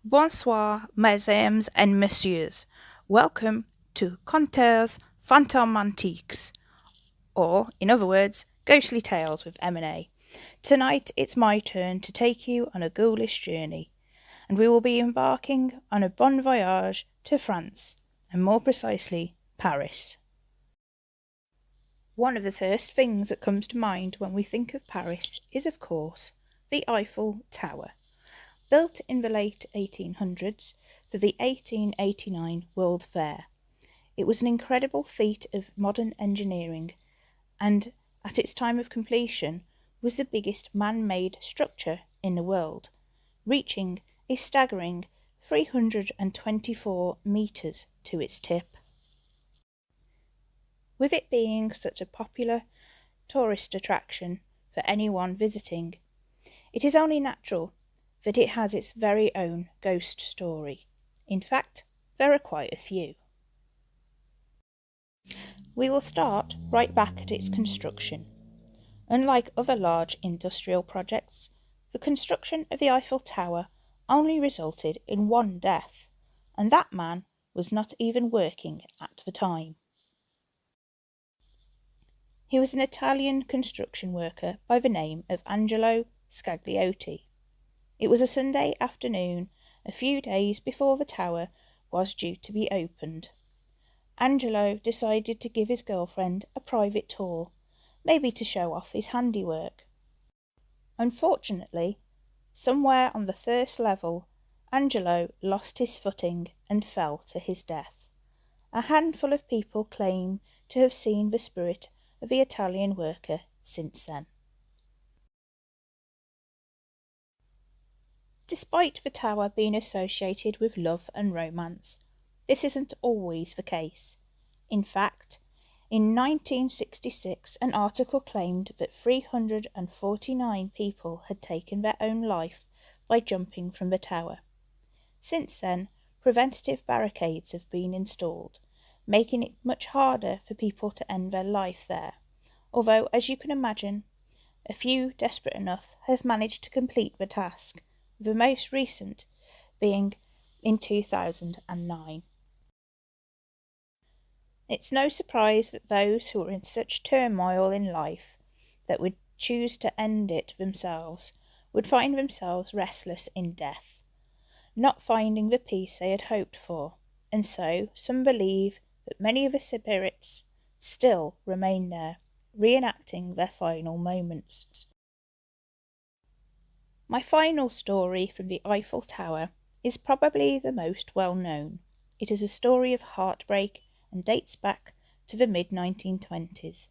Bonsoir, mesdames and messieurs. Welcome to Contes Fantomantiques, or, in other words, Ghostly Tales with M&A. Tonight it's my turn to take you on a ghoulish journey, and we will be embarking on a bon voyage to France, and more precisely, Paris. One of the first things that comes to mind when we think of Paris is, of course, the Eiffel Tower. Built in the late 1800s for the 1889 World Fair. It was an incredible feat of modern engineering and, at its time of completion, was the biggest man-made structure in the world, reaching a staggering 324 metres to its tip. With it being such a popular tourist attraction for anyone visiting, it is only natural that it has its very own ghost story. In fact, there are quite a few. We will start right back at its construction. Unlike other large industrial projects, the construction of the Eiffel Tower only resulted in one death, and that man was not even working at the time. He was an Italian construction worker by the name of Angelo Scagliotti. It was a Sunday afternoon, a few days before the tower was due to be opened. Angelo decided to give his girlfriend a private tour, maybe to show off his handiwork. Unfortunately, somewhere on the first level, Angelo lost his footing and fell to his death. A handful of people claim to have seen the spirit of the Italian worker since then. Despite the tower being associated with love and romance, this isn't always the case. In fact, in 1966 an article claimed that 349 people had taken their own life by jumping from the tower. Since then, preventative barricades have been installed, making it much harder for people to end their life there, although, as you can imagine, a few desperate enough have managed to complete the task, the most recent being in 2009. It's no surprise that those who are in such turmoil in life that would choose to end it themselves would find themselves restless in death, not finding the peace they had hoped for, and so some believe that many of the spirits still remain there, reenacting their final moments. My final story from the Eiffel Tower is probably the most well known. It is a story of heartbreak and dates back to the mid-1920s.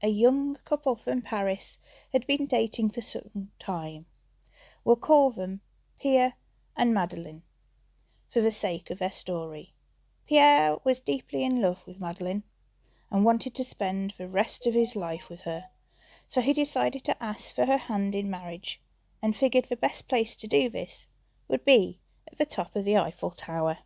A young couple from Paris had been dating for some time. We'll call them Pierre and Madeleine, for the sake of their story. Pierre was deeply in love with Madeleine and wanted to spend the rest of his life with her, so he decided to ask for her hand in marriage, and figured the best place to do this would be at the top of the Eiffel Tower.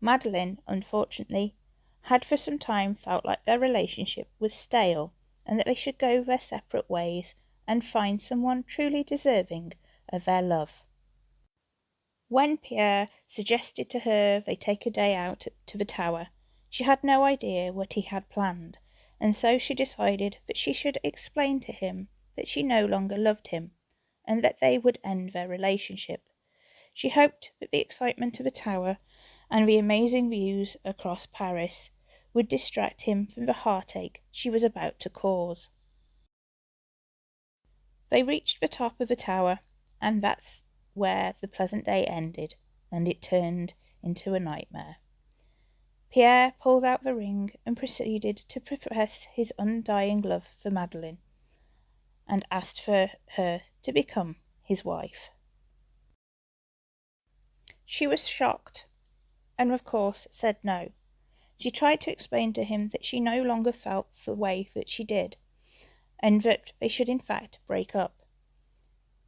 Madeleine, unfortunately, had for some time felt like their relationship was stale and that they should go their separate ways and find someone truly deserving of their love. When Pierre suggested to her they take a day out to the tower, she had no idea what he had planned, and so she decided that she should explain to him that she no longer loved him, and that they would end their relationship. She hoped that the excitement of the tower and the amazing views across Paris would distract him from the heartache she was about to cause. They reached the top of the tower, and that's where the pleasant day ended, and it turned into a nightmare. Pierre pulled out the ring and proceeded to profess his undying love for Madeleine, and asked for her to become his wife. She was shocked, and of course said no. She tried to explain to him that she no longer felt the way that she did, and that they should in fact break up.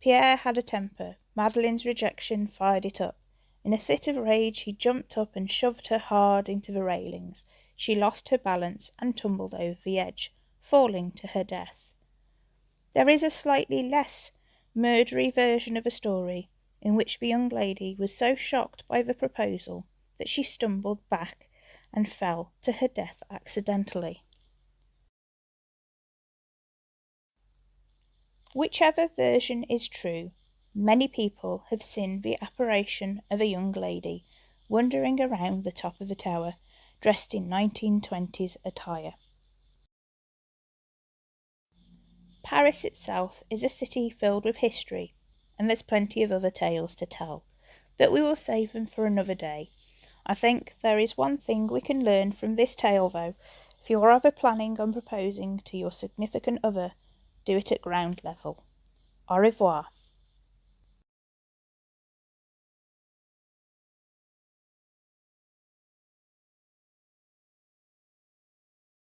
Pierre had a temper. Madeleine's rejection fired it up. In a fit of rage he jumped up and shoved her hard into the railings. She lost her balance and tumbled over the edge, falling to her death. There is a slightly less murdery version of a story in which the young lady was so shocked by the proposal that she stumbled back and fell to her death accidentally. Whichever version is true, many people have seen the apparition of a young lady wandering around the top of a tower, dressed in 1920s attire. Paris itself is a city filled with history, and there's plenty of other tales to tell, but we will save them for another day. I think there is one thing we can learn from this tale, though. If you are ever planning on proposing to your significant other, do it at ground level. Au revoir.